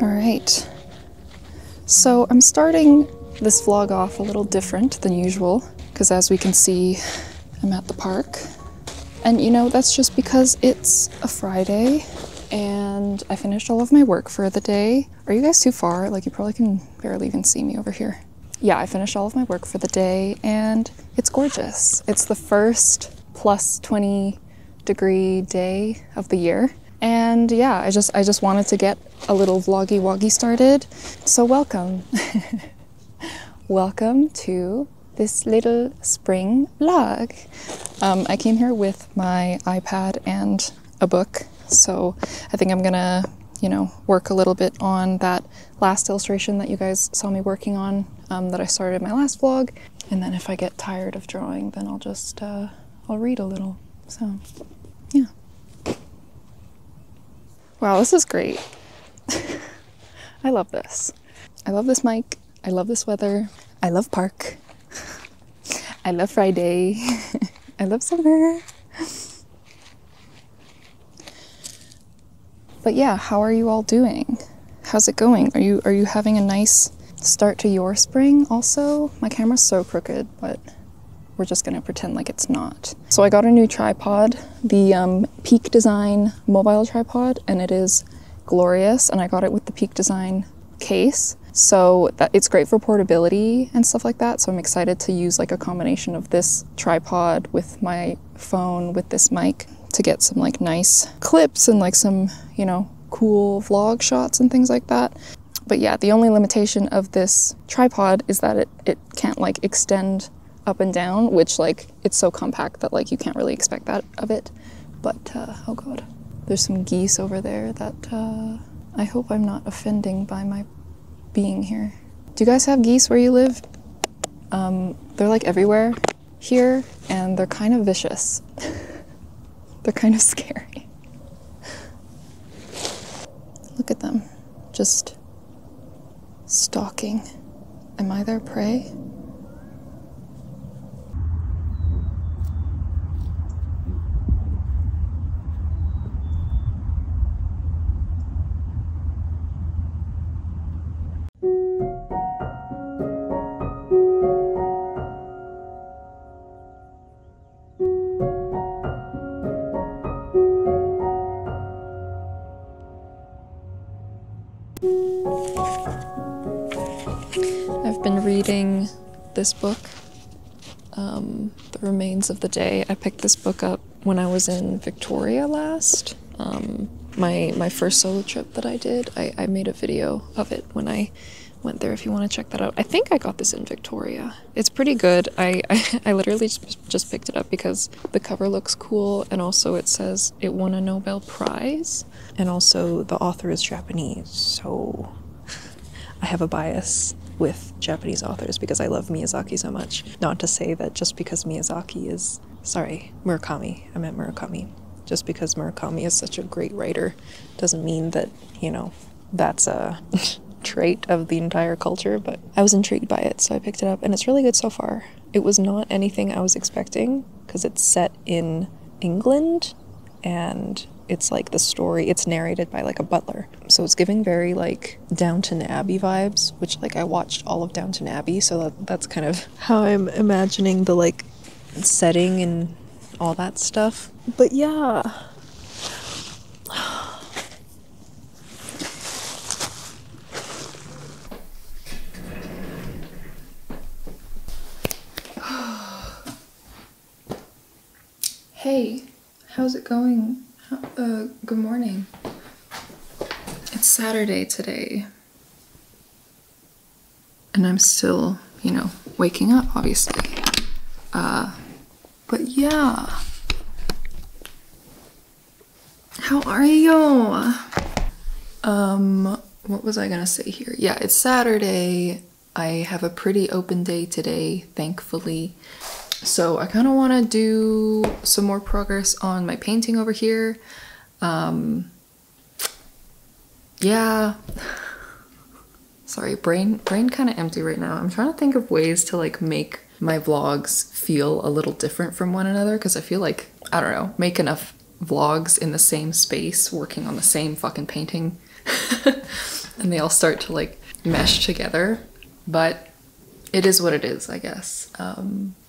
Alright, so I'm starting this vlog off a little different than usual, because as we can see, I'm at the park. And you know, that's just because it's a Friday and I finished all of my work for the day. Are you guys too far? Like, you probably can barely even see me over here. Yeah, I finished all of my work for the day and it's gorgeous. It's the first plus 20 degree day of the year. And yeah, I just wanted to get a little vloggy woggy started. So welcome. Welcome to this little spring vlog. I came here with my iPad and a book. So I think I'm gonna, you know, work a little bit on that last illustration that you guys saw me working on, that I started my last vlog. And then if I get tired of drawing, then I'll just, I'll read a little. So, yeah. Wow, this is great. I love this. I love this mic. I love this weather. I love park. I love Friday. I love summer. But yeah, how are you all doing? How's it going? Are you having a nice start to your spring also? My camera's so crooked, but we're just gonna pretend like it's not. So I got a new tripod, the Peak Design mobile tripod, and it is glorious, and I got it with the Peak Design case. So that it's great for portability and stuff like that. So I'm excited to use like a combination of this tripod with my phone with this mic to get some like nice clips and like some, you know, cool vlog shots and things like that. But yeah, the only limitation of this tripod is that it can't like extend up and down, which like it's so compact that like you can't really expect that of it. But oh god, there's some geese over there that I hope I'm not offending by my being here. Do you guys have geese where you live? They're like everywhere here, and they're kind of vicious. They're kind of scary. Look at them, just stalking. Am I their prey? I've been reading this book, The Remains of the Day. I picked this book up when I was in Victoria last. My first solo trip that I did, I made a video of it when I went there if you want to check that out. I think I got this in Victoria. It's pretty good. I literally just picked it up because the cover looks cool, and also it says it won a Nobel Prize, and also the author is Japanese, so I have a bias with Japanese authors because I love Miyazaki so much. Not to say that just because Miyazaki is, sorry, Murakami, I meant Murakami. Just because Murakami is such a great writer doesn't mean that, you know, that's a trait of the entire culture, but I was intrigued by it, so I picked it up, and it's really good so far. It was not anything I was expecting, because it's set in England, and it's like the story, it's narrated by like a butler. So it's giving very like Downton Abbey vibes, which like I watched all of Downton Abbey, so that's kind of how I'm imagining the like setting and all that stuff. But yeah. Hey, how's it going? Good morning. It's Saturday today. And I'm still, you know, waking up, obviously. But yeah. How are you? What was I gonna say here? Yeah, it's Saturday. I have a pretty open day today, thankfully. So I kind of want to do some more progress on my painting over here. Yeah. Sorry, brain kind of empty right now. I'm trying to think of ways to like make my vlogs feel a little different from one another, because I feel like, I don't know, make enough vlogs in the same space, working on the same fucking painting and they all start to like mesh together, but it is what it is, I guess.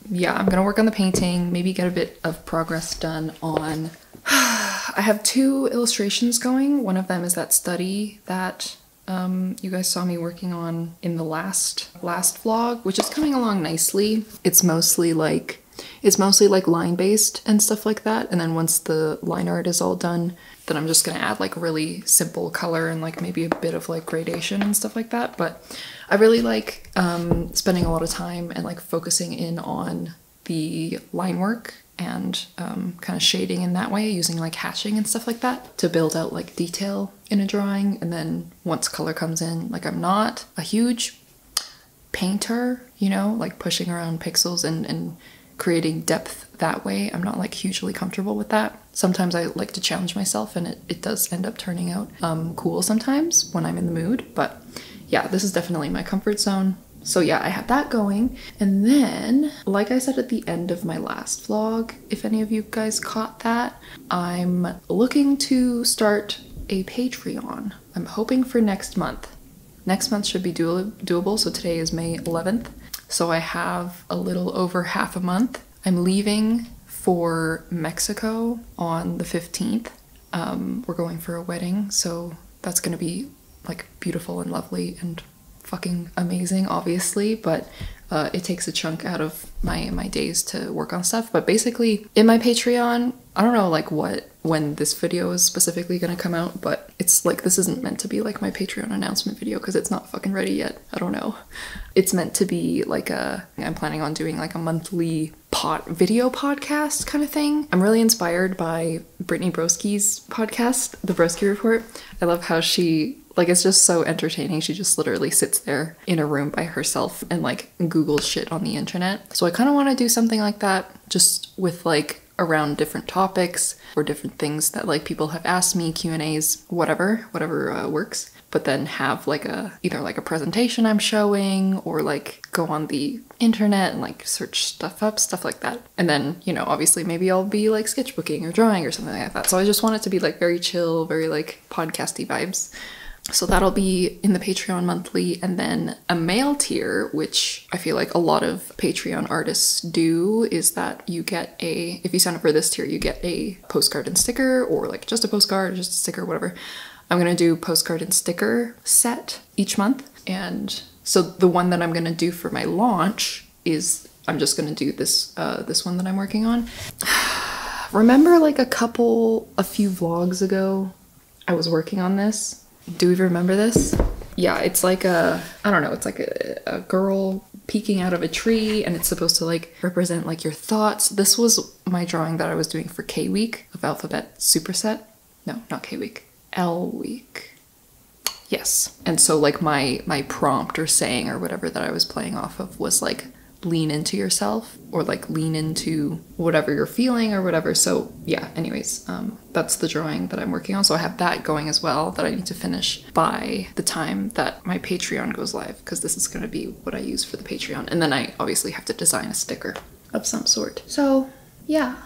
Yeah, I'm gonna work on the painting, maybe get a bit of progress done on I have 2 illustrations going. One of them is that study that you guys saw me working on in the last vlog, which is coming along nicely. It's mostly like line based and stuff like that, and then once the line art is all done, then I'm just gonna add like really simple color and like maybe a bit of like gradation and stuff like that. But I really like spending a lot of time and like focusing in on the line work and kind of shading in that way, using like hatching and stuff like that to build out like detail in a drawing. And then once color comes in, like I'm not a huge painter, you know, like pushing around pixels and creating depth that way. I'm not like hugely comfortable with that. Sometimes I like to challenge myself, and it does end up turning out cool sometimes when I'm in the mood. But yeah, this is definitely my comfort zone. So yeah, I have that going. And then, like I said at the end of my last vlog, if any of you guys caught that, I'm looking to start a Patreon. I'm hoping for next month. Next month should be doable, so today is May 11th. So I have a little over half a month. I'm leaving for Mexico on the 15th. We're going for a wedding, so that's gonna be like beautiful and lovely and fucking amazing, obviously, but it takes a chunk out of my days to work on stuff. But basically, in my Patreon, I don't know like when this video is specifically gonna come out, but it's like, this isn't meant to be like my Patreon announcement video because it's not fucking ready yet. I don't know. It's meant to be like I'm planning on doing like a monthly video podcast kind of thing. I'm really inspired by Brittany Broski's podcast, The Broski Report. I love how she, like, it's just so entertaining. She just literally sits there in a room by herself and like Googles shit on the internet. So I kind of want to do something like that, just with like around different topics or different things that like people have asked me, Q&As, whatever works. But then have like either like a presentation I'm showing, or like go on the internet and like search stuff up, stuff like that. And then, you know, obviously maybe I'll be like sketchbooking or drawing or something like that. So I just want it to be like very chill, very like podcasty vibes. So that'll be in the Patreon monthly. And then a mail tier, which I feel like a lot of Patreon artists do, is that you get if you sign up for this tier, you get a postcard and sticker, or like just a postcard, just a sticker, whatever. I'm gonna do postcard and sticker set each month. And so the one that I'm gonna do for my launch is, I'm just gonna do this one that I'm working on. Remember like a few vlogs ago, I was working on this? Do we remember this? Yeah, it's like I don't know, it's like a girl peeking out of a tree, and it's supposed to like represent like your thoughts. This was my drawing that I was doing for K-Week of Alphabet Superset. No, not K-Week. L-Week. Yes. And so like my prompt or saying or whatever that I was playing off of was like, lean into yourself, or like lean into whatever you're feeling or whatever. So yeah, anyways, that's the drawing that I'm working on. So I have that going as well that I need to finish by the time that my Patreon goes live, because this is going to be what I use for the Patreon. And then I obviously have to design a sticker of some sort. So yeah.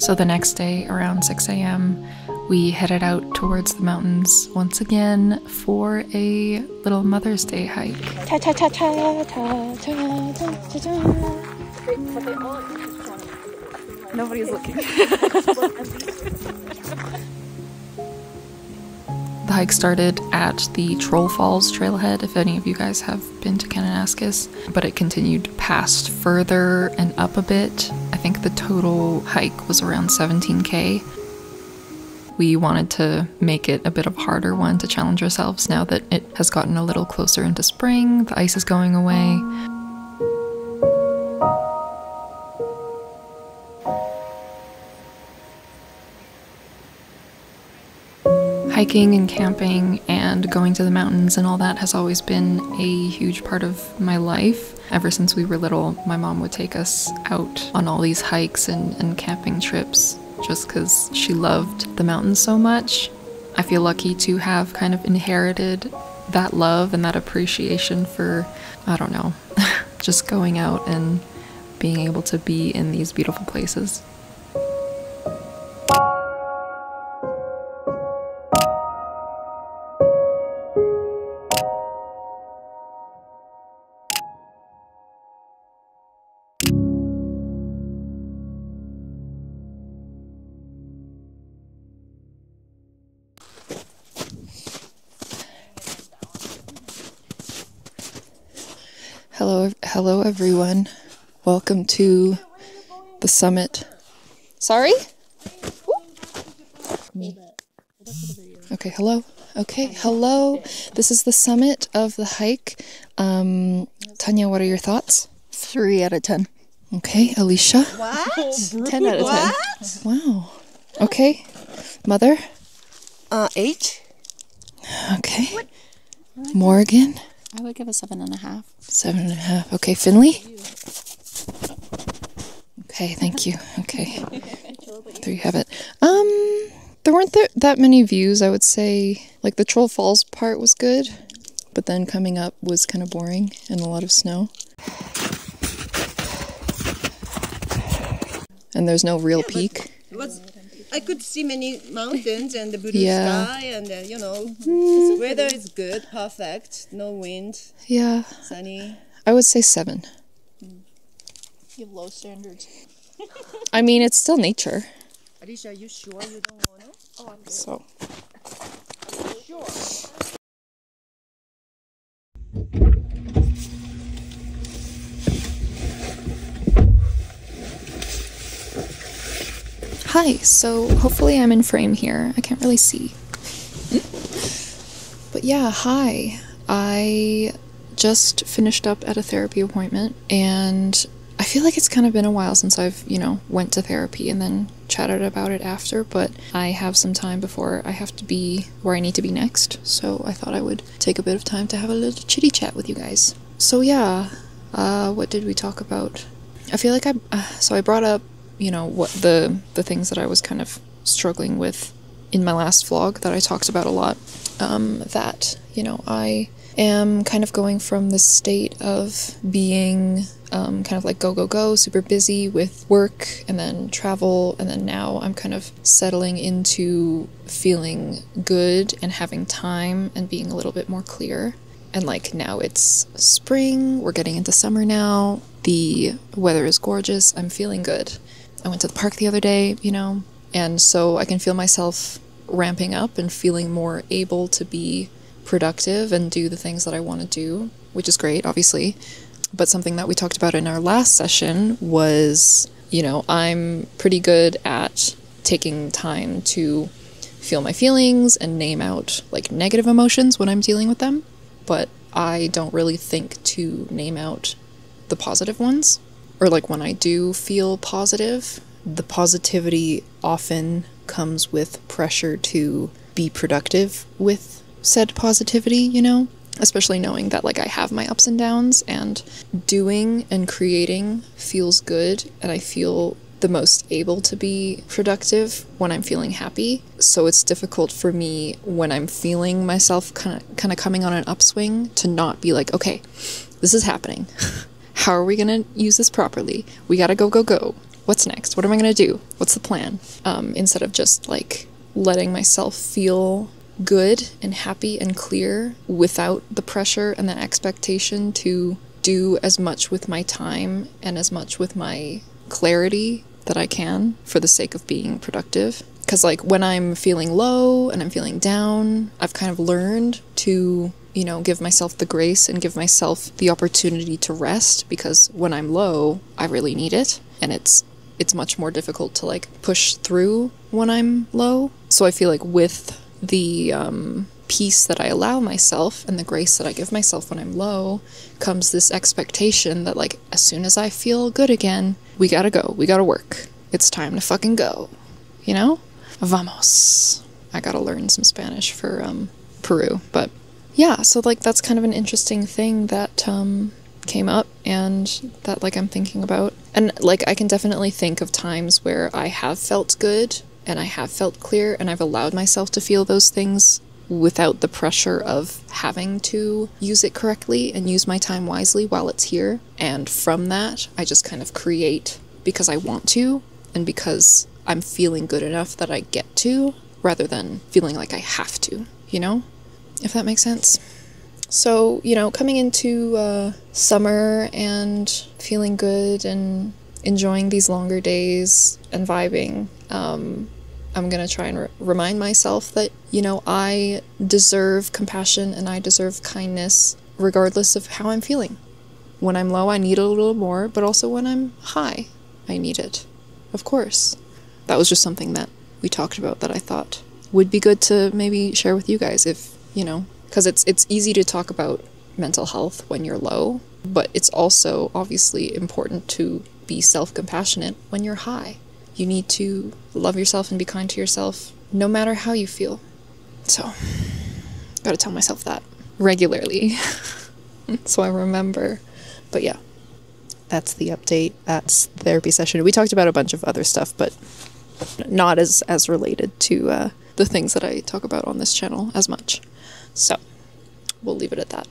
So the next day, around 6 a.m., we headed out towards the mountains once again for a little Mother's Day hike. Nobody's looking. The hike started at the Troll Falls trailhead, if any of you guys have been to Kananaskis, but it continued past further and up a bit. I think the total hike was around 17K. We wanted to make it a bit of a harder one to challenge ourselves now that it has gotten a little closer into spring, the ice is going away. Hiking and camping and going to the mountains and all that has always been a huge part of my life. Ever since we were little, my mom would take us out on all these hikes and camping trips just because she loved the mountains so much. I feel lucky to have kind of inherited that love and that appreciation for, I don't know, just going out and being able to be in these beautiful places. Hello everyone. Welcome to the summit. Sorry? Okay, hello. Okay, hello. This is the summit of the hike. Tanya, what are your thoughts? 3 out of 10. Okay, Alicia? What? 10 out of 10. What? Wow. Okay. Mother? 8. Okay. Morgan? I would give a 7.5. 7.5. Okay, Finley? Okay, thank you. Okay. There you have it. There weren't that many views, I would say. Like, the Troll Falls part was good, but then coming up was kind of boring and a lot of snow. And there's no real peak. I could see many mountains and the blue Yeah. sky and weather is good, perfect, no wind, Yeah, sunny. I would say 7. You have low standards. I mean, it's still nature. Alicia, are you sure you don't want to? Oh, I'm good. So. Sure. Hi, so hopefully I'm in frame here. I can't really see. But yeah, hi. I just finished up at a therapy appointment, and I feel like it's kind of been a while since I've, went to therapy and then chatted about it after, but I have some time before I have to be where I need to be next, so I thought I would take a bit of time to have a little chitty chat with you guys. So yeah, what did we talk about? I feel like I brought up what the things that I was kind of struggling with in my last vlog that I talked about a lot, that, I am kind of going from this state of being kind of like go, super busy with work and then travel, and then now I'm kind of settling into feeling good and having time and being a little bit more clear. And like now it's spring, we're getting into summer now, the weather is gorgeous, I'm feeling good. I went to the park the other day, and so I can feel myself ramping up and feeling more able to be productive and do the things that I want to do, which is great, obviously. But something that we talked about in our last session was, I'm pretty good at taking time to feel my feelings and name out like negative emotions when I'm dealing with them, but I don't really think to name out the positive ones. Or like when I do feel positive, the positivity often comes with pressure to be productive with said positivity, especially knowing that like I have my ups and downs, and doing and creating feels good, and I feel the most able to be productive when I'm feeling happy. So it's difficult for me when I'm feeling myself kind of coming on an upswing to not be like, okay, this is happening. How are we gonna use this properly? We gotta go. What's next? What am I gonna do? What's the plan? Instead of just like letting myself feel good and happy and clear without the pressure and the expectation to do as much with my time and as much with my clarity that I can for the sake of being productive. Because like when I'm feeling low and I'm feeling down, I've kind of learned to, you know, give myself the grace and give myself the opportunity to rest, because when I'm low, I really need it. And it's much more difficult to like push through when I'm low. So I feel like with the peace that I allow myself and the grace that I give myself when I'm low comes this expectation that like as soon as I feel good again, we gotta go, we gotta work. It's time to fucking go, you know? Vamos. I gotta learn some Spanish for Peru, but yeah, so like that's kind of an interesting thing that came up and that like I'm thinking about. And like I can definitely think of times where I have felt good and I have felt clear and I've allowed myself to feel those things without the pressure of having to use it correctly and use my time wisely while it's here. And from that, I just kind of create because I want to and because I'm feeling good enough that I get to, rather than feeling like I have to, you know? If that makes sense. So, you know, coming into summer and feeling good and enjoying these longer days and vibing, I'm gonna try and remind myself that, you know, I deserve compassion and I deserve kindness regardless of how I'm feeling. When I'm low, I need a little more, but also when I'm high, I need it. Of course. That was just something that we talked about that I thought would be good to maybe share with you guys if, you know, because it's easy to talk about mental health when you're low, but it's also obviously important to be self-compassionate when you're high. You need to love yourself and be kind to yourself no matter how you feel. So, gotta tell myself that regularly so I remember. But yeah, that's the update. That's the therapy session. We talked about a bunch of other stuff, but not as related to the things that I talk about on this channel as much. So, we'll leave it at that.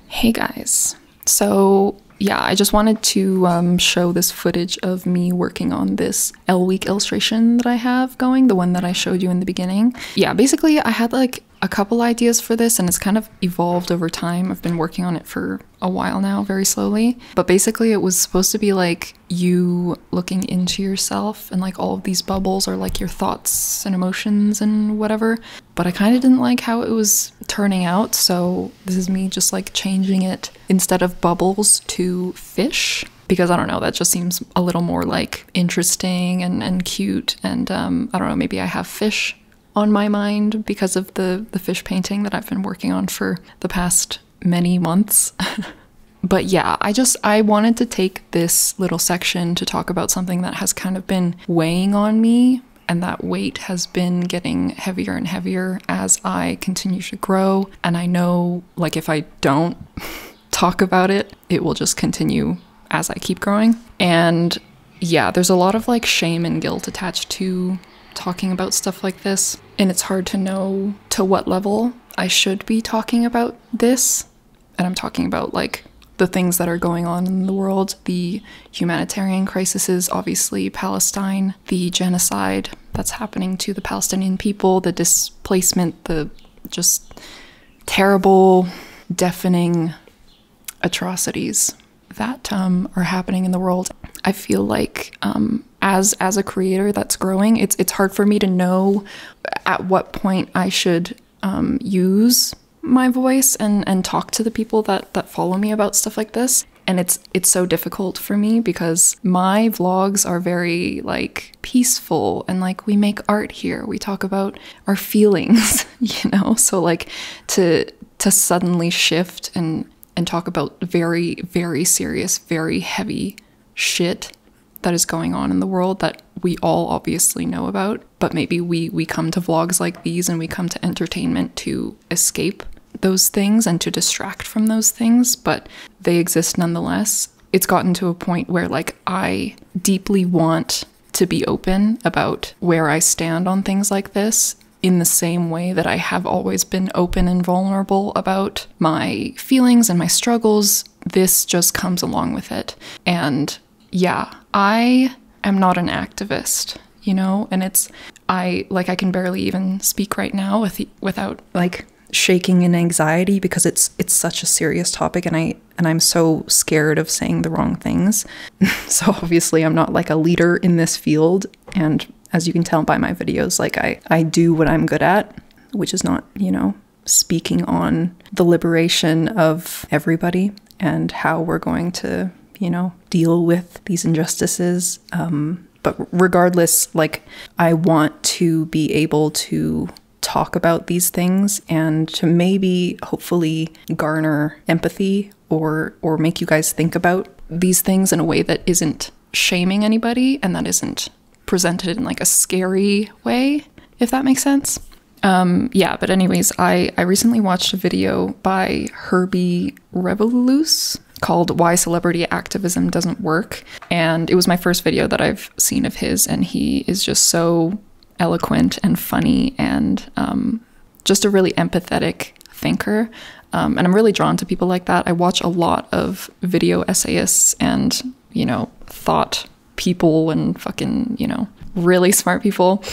Hey guys. So, yeah, I just wanted to show this footage of me working on this L-Week illustration that I have going, the one that I showed you in the beginning. Yeah, basically I had like a couple ideas for this and it's kind of evolved over time. I've been working on it for a while now, very slowly. But basically it was supposed to be like you looking into yourself and like all of these bubbles are like your thoughts and emotions and whatever. But I kind of didn't like how it was turning out, so this is me just like changing it instead of bubbles to fish. Because I don't know, that just seems a little more like interesting and cute, and I don't know, maybe I have fish on my mind because of the fish painting that I've been working on for the past many months. But yeah, I wanted to take this little section to talk about something that has kind of been weighing on me, and that weight has been getting heavier and heavier as I continue to grow. And I know, like, if I don't talk about it, it will just continue as I keep growing. And yeah, there's a lot of like shame and guilt attached to talking about stuff like this, and it's hard to know to what level I should be talking about this. And I'm talking about like the things that are going on in the world, the humanitarian crises, obviously Palestine, the genocide that's happening to the Palestinian people, the displacement, the just terrible, deafening atrocities that are happening in the world. I feel like as a creator that's growing, it's hard for me to know at what point I should use my voice and talk to the people that follow me about stuff like this. And it's so difficult for me because my vlogs are very like peaceful and like we make art here. We talk about our feelings, you know? So like to suddenly shift and talk about very, very serious, very heavy shit that is going on in the world that we all obviously know about, but maybe we come to vlogs like these and we come to entertainment to escape those things and to distract from those things, but they exist nonetheless. It's gotten to a point where like I deeply want to be open about where I stand on things like this, in the same way that I have always been open and vulnerable about my feelings and my struggles this just comes along with it. And yeah, I am not an activist, you know, and I can barely even speak right now without like shaking in anxiety, because it's such a serious topic, and I'm so scared of saying the wrong things. So obviously I'm not like a leader in this field, and as you can tell by my videos, like I do what I'm good at, which is not, you know, speaking on the liberation of everybody and how we're going to, you know, deal with these injustices. But regardless, like, I want to be able to talk about these things and to maybe hopefully garner empathy or make you guys think about these things in a way that isn't shaming anybody and that isn't presented in like a scary way, if that makes sense. Yeah, but anyways, I recently watched a video by Herbie Revolus called Why Celebrity Activism Doesn't Work. And it was my first video that I've seen of his, and he is just so eloquent and funny and just a really empathetic thinker. And I'm really drawn to people like that. I watch a lot of video essayists and, you know, thought people and fucking, you know, really smart people.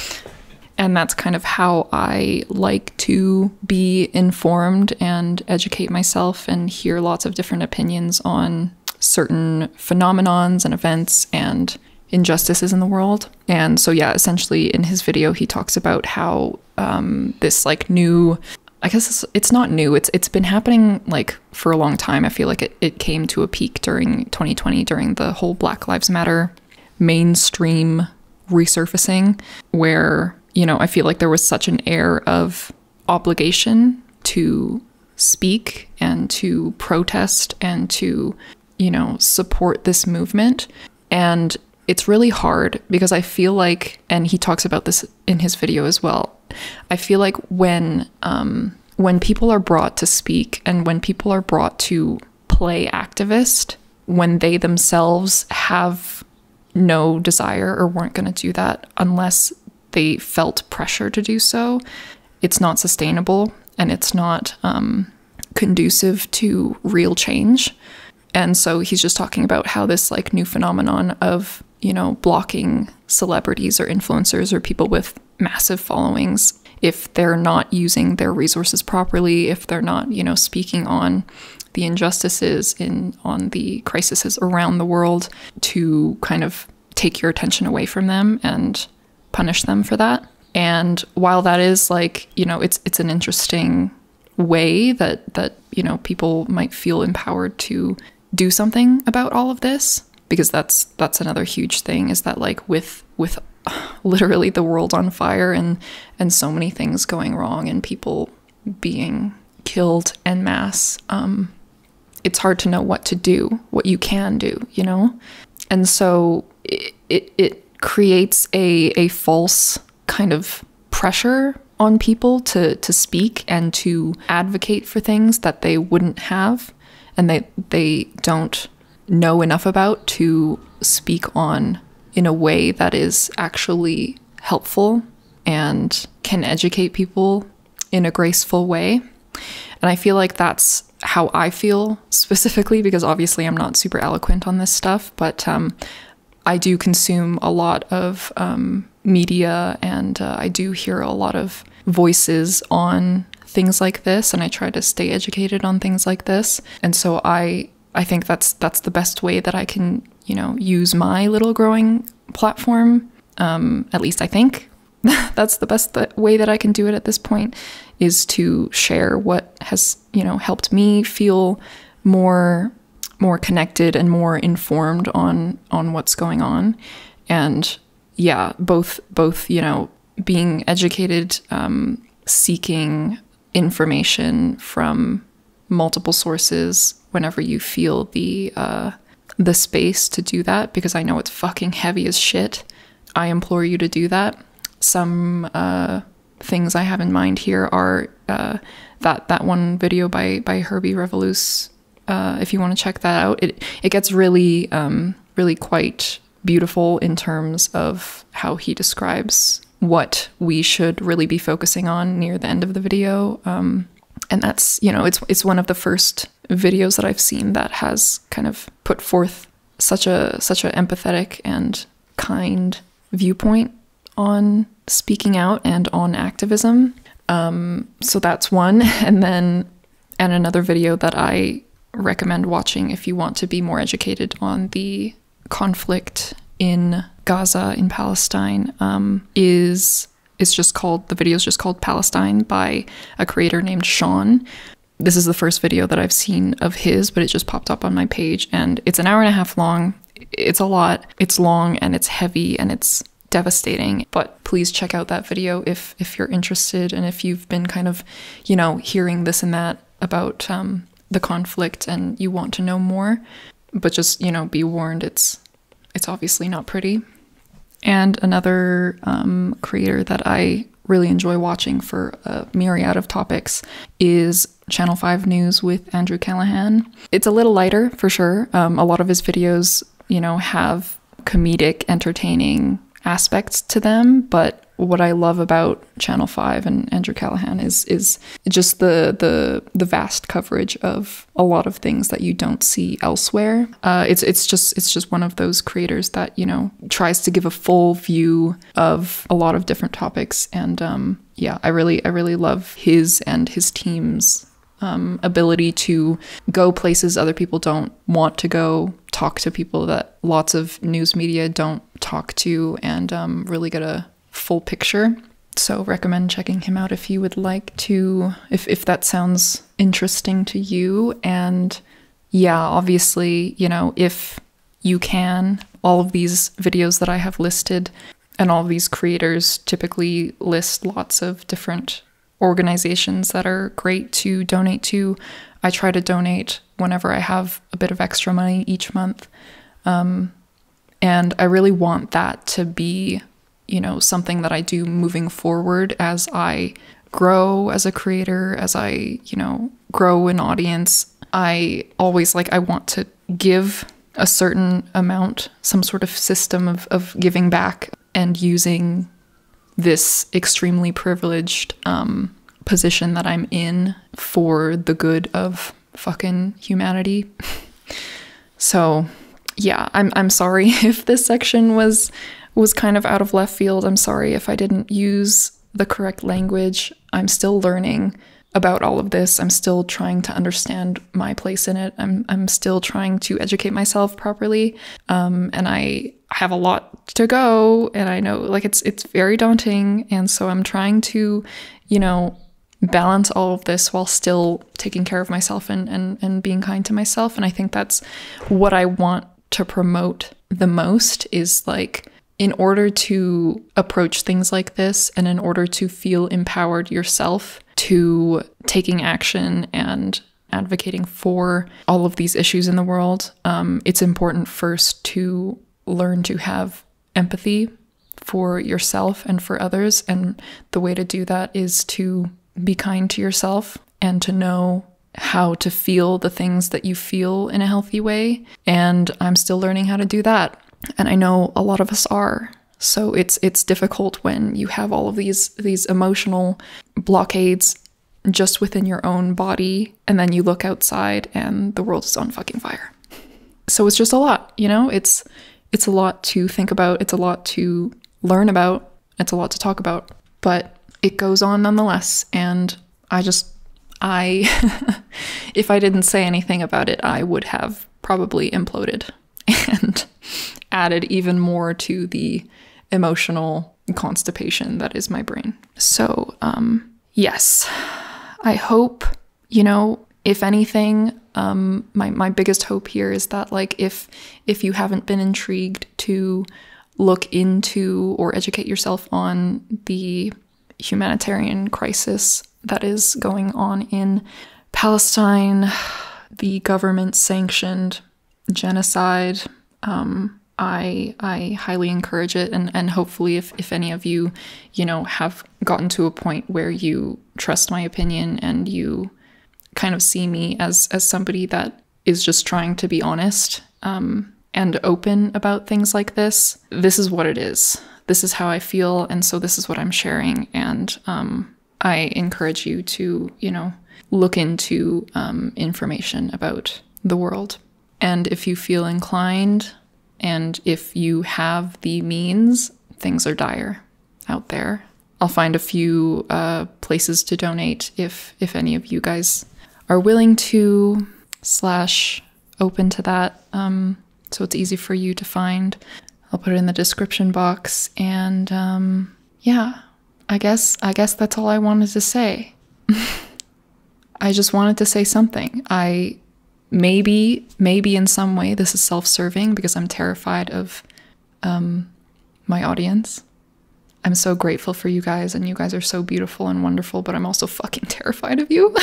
And that's kind of how I like to be informed and educate myself and hear lots of different opinions on certain phenomenons and events and injustices in the world. And so, yeah, essentially in his video, he talks about how this like new, I guess it's not new, it's been happening like for a long time. I feel like it came to a peak during 2020, during the whole Black Lives Matter mainstream resurfacing, where, you know, I feel like there was such an air of obligation to speak and to protest and to, you know, support this movement. And it's really hard because I feel like, and he talks about this in his video as well, I feel like when people are brought to speak and when people are brought to play activist, when they themselves have no desire or weren't going to do that unless they felt pressure to do so, it's not sustainable and it's not conducive to real change. And so he's just talking about how this like new phenomenon of, you know, blocking celebrities or influencers or people with massive followings, if they're not using their resources properly, if they're not, you know, speaking on the injustices on the crises around the world, to kind of take your attention away from them and punish them for that. And while that is like, you know, it's an interesting way that, you know, people might feel empowered to do something about all of this, because that's another huge thing, is that like with literally the world on fire and so many things going wrong and people being killed en masse, it's hard to know what to do, what you can do, you know? And so it creates a false kind of pressure on people to speak and to advocate for things that they wouldn't have and they don't know enough about to speak on in a way that is actually helpful and can educate people in a graceful way. And I feel like that's how I feel specifically, because obviously I'm not super eloquent on this stuff, but I do consume a lot of media, and I do hear a lot of voices on things like this, and I try to stay educated on things like this. And so I think that's the best way that I can, you know, use my little growing platform. At least I think that's the best way that I can do it at this point, is to share what has, you know, helped me feel more connected and more informed on what's going on. And yeah, both, you know, being educated, seeking information from multiple sources whenever you feel the space to do that, because I know it's fucking heavy as shit. I implore you to do that. Some things I have in mind here are that one video by Herbie Revolus. If you want to check that out, it gets really quite beautiful in terms of how he describes what we should really be focusing on near the end of the video. And that's, you know, it's one of the first videos that I've seen that has kind of put forth such a empathetic and kind viewpoint on speaking out and on activism. So that's one. And another video that I recommend watching if you want to be more educated on the conflict in Gaza, in Palestine, is just called, the video is just called Palestine, by a creator named Sean. This is the first video that I've seen of his, but it just popped up on my page, and it's an hour and a half long. It's a lot. It's long and it's heavy and it's devastating, but please check out that video if you're interested, and if you've been kind of, you know, hearing this and that about the conflict and you want to know more. But just, you know, be warned, it's obviously not pretty. And another creator that I really enjoy watching for a myriad of topics is Channel 5 News with Andrew Callahan. It's a little lighter for sure. A lot of his videos, you know, have comedic, entertaining aspects to them, but what I love about Channel 5 and Andrew Callahan is just the vast coverage of a lot of things that you don't see elsewhere. It's just one of those creators that, you know, tries to give a full view of a lot of different topics, and yeah, I really love his and his team's ability to go places other people don't want to go, talk to people that lots of news media don't talk to, and really get a full picture. So recommend checking him out if you would like to, if that sounds interesting to you. And yeah, obviously, you know, if you can, all of these videos that I have listed and all of these creators typically list lots of different organizations that are great to donate to. I try to donate whenever I have a bit of extra money each month. And I really want that to be, you know, something that I do moving forward as I grow as a creator, as I, you know, grow an audience. I always I want to give a certain amount, some sort of system of giving back and using this extremely privileged position that I'm in for the good of fucking humanity. So yeah, I'm sorry if this section was kind of out of left field. I'm sorry if I didn't use the correct language. I'm still learning about all of this. I'm still trying to understand my place in it. I'm still trying to educate myself properly. And I have a lot to go, and I know it's very daunting. And so I'm trying to, you know, balance all of this while still taking care of myself and being kind to myself. And I think that's what I want to promote the most, is in order to approach things like this, and in order to feel empowered yourself to taking action and advocating for all of these issues in the world, it's important first to learn to have empathy for yourself and for others. And the way to do that is to be kind to yourself and to know how to feel the things that you feel in a healthy way. And I'm still learning how to do that. And I know a lot of us are. So it's difficult when you have all of these emotional blockades just within your own body, and then you look outside and the world is on fucking fire. So it's just a lot, you know? It's a lot to think about. It's a lot to learn about. It's a lot to talk about. But it goes on nonetheless. And I if I didn't say anything about it, I would have probably imploded and added even more to the emotional constipation that is my brain. So, yes, I hope, you know, if anything, my biggest hope here is that if you haven't been intrigued to look into or educate yourself on the humanitarian crisis that is going on in Palestine, the government-sanctioned genocide, I highly encourage it, and hopefully if any of you, you know, have gotten to a point where you trust my opinion and you kind of see me as somebody that is just trying to be honest and open about things like this, this is what it is. This is how I feel, and so this is what I'm sharing, and I encourage you to, you know, look into information about the world. And if you feel inclined, and if you have the means, things are dire out there. I'll find a few places to donate if any of you guys are willing to / open to that, so it's easy for you to find. I'll put it in the description box, and yeah, I guess that's all I wanted to say. I just wanted to say something. Maybe in some way this is self-serving because I'm terrified of my audience. I'm so grateful for you guys, and you guys are so beautiful and wonderful, but I'm also fucking terrified of you.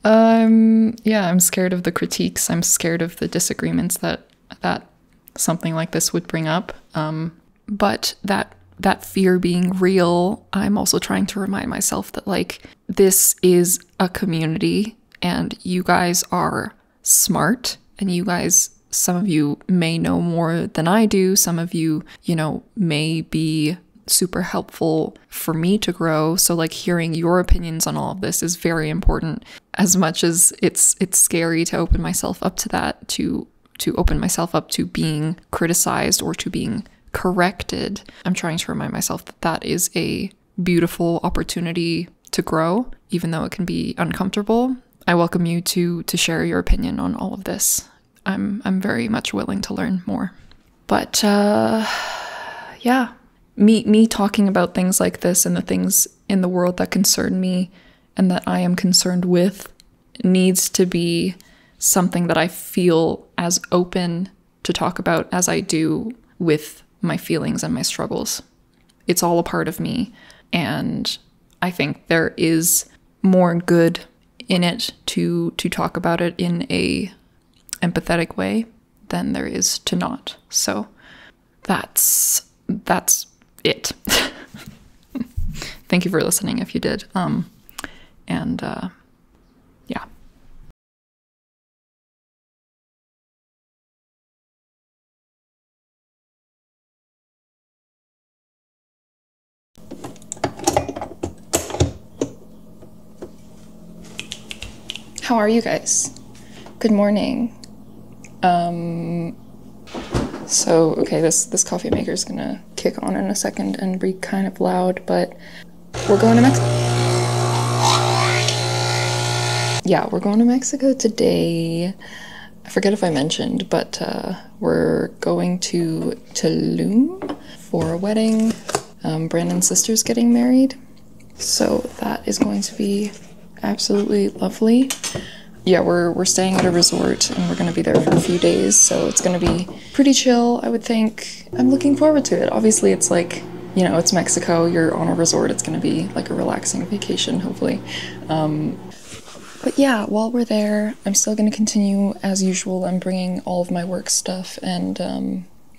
Yeah, I'm scared of the critiques. I'm scared of the disagreements that something like this would bring up. But that fear being real, I'm also trying to remind myself that, like, this is a community, and you guys are smart, and you guys, some of you may know more than I do. Some of you, you know, may be super helpful for me to grow. So, like, hearing your opinions on all of this is very important. As much as it's scary to open myself up to that, to open myself up to being criticized or to being corrected, I'm trying to remind myself that that is a beautiful opportunity to grow, even though it can be uncomfortable. I welcome you to share your opinion on all of this. I'm very much willing to learn more. But yeah, me talking about things like this and the things in the world that concern me and that I am concerned with needs to be something that I feel as open to talk about as I do with my feelings and my struggles. It's all a part of me, and I think there is more good in it to talk about it in a empathetic way than there is to not. So that's it. Thank you for listening if you did. Yeah. How are you guys? Good morning. So, okay, this coffee maker is gonna kick on in a second and be kind of loud, but we're going to Mexico. Yeah, we're going to Mexico today. I forget if I mentioned, but we're going to Tulum for a wedding. Brandon's sister's getting married, so that is going to be absolutely lovely. Yeah, we're staying at a resort, and we're going to be there for a few days, so it's going to be pretty chill, I would think. I'm looking forward to it. Obviously, it's like, you know, it's Mexico, you're on a resort, it's going to be like a relaxing vacation, hopefully. But yeah, while we're there, I'm still going to continue as usual. I'm bringing all of my work stuff and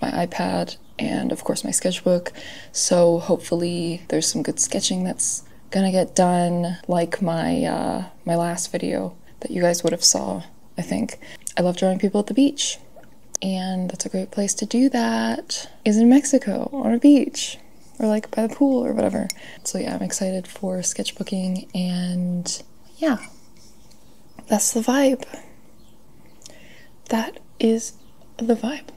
my iPad and, of course, my sketchbook, so hopefully there's some good sketching that's gonna get done, like my my last video that you guys would have saw, I think. I love drawing people at the beach, and that's a great place to do that, is in Mexico, on a beach, or like by the pool or whatever. So yeah, I'm excited for sketchbooking, and yeah, that's the vibe. That is the vibe.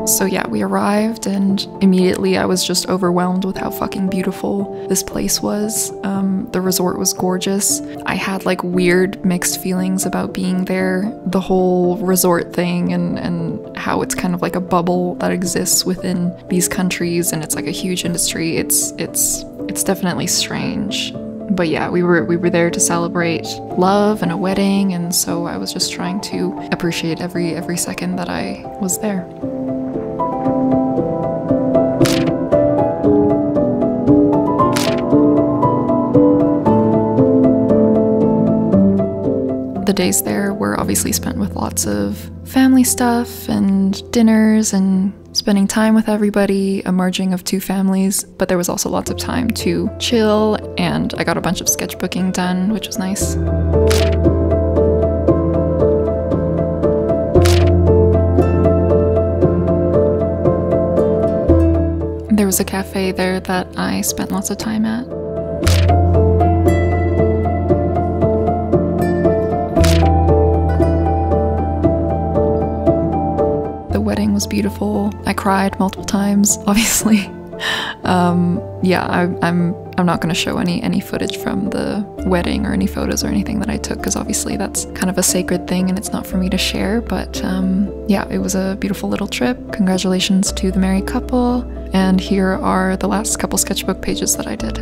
So yeah, we arrived, and immediately I was just overwhelmed with how fucking beautiful this place was. The resort was gorgeous. I had like weird mixed feelings about being there, the whole resort thing, and how it's kind of like a bubble that exists within these countries, and it's like a huge industry. It's definitely strange. But yeah, we were there to celebrate love and a wedding, and so I was just trying to appreciate every second that I was there. The The days there were obviously spent with lots of family stuff and dinners and spending time with everybody, a merging of two families, but there was also lots of time to chill, and I got a bunch of sketchbooking done, which was nice. There was a cafe there that I spent lots of time at. The wedding was beautiful. I cried multiple times, obviously. Yeah, I'm not going to show any footage from the wedding or any photos or anything that I took, because obviously that's kind of a sacred thing and it's not for me to share. But yeah, it was a beautiful little trip. Congratulations to the married couple. And here are the last couple sketchbook pages that I did.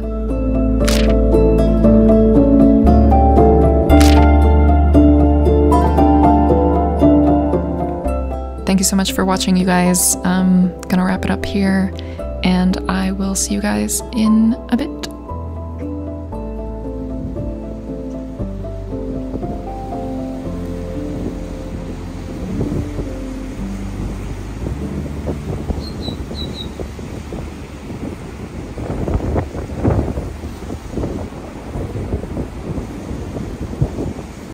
Thank you so much for watching, you guys. I'm gonna wrap it up here, and I will see you guys in a bit.